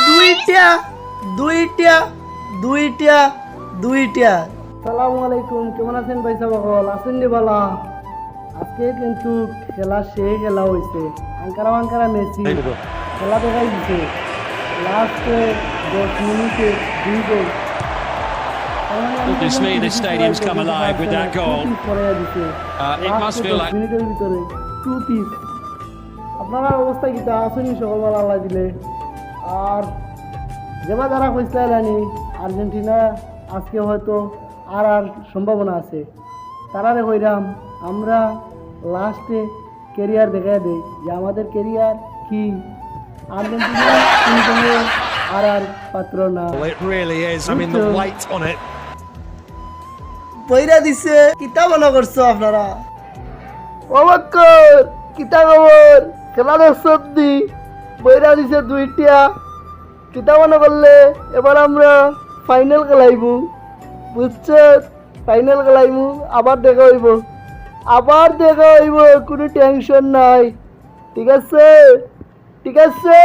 দুইটা দুইটা দুইটা দুইটা। সালামু আলাইকুম, কেমন আছেন ভাই সকল? আছেন নি বালা? আজকে কিন্তু খেলা খেলা হয়েছে, আঙ্কারা মেসি খেলা দেখাই দিছে। লাস্টে 10 মিনিটে 2 গোল। Goodness me, this stadium's come alive with that goal. It must feel like মিনিটের ভিতরে 2 পিস। আপনারা অবস্থা কি তা আছেন সকালবেলা আল্লাহ দিলে? আর যেবা যারা কইছিলেন আর্জেন্টিনা আজকে হয়তো আর সম্ভাবনা আছে, তারারে কইরাম আমরা লাস্টে ক্যারিয়ার দেখা দেই যে আমাদের ক্যারিয়ার কি। আর্জেন্টিনা কিন্তু আর পাত্র না। It really is. I mean, the weight on it. বইরা দিছে, কিতা মনে করছো আপনারা? অবাক্কর কিতা খবর? খেলা দেখছেন নি? বইরা দিছে 2টা। কিতা মনে করলে এবার আমরা ফাইনাল খেলাইবো, বুঝছেন? ফাইনাল খেলাইবো, আবার দেখা হইব, কোনো টেনশন নাই। ঠিক আছে, ঠিক আছে।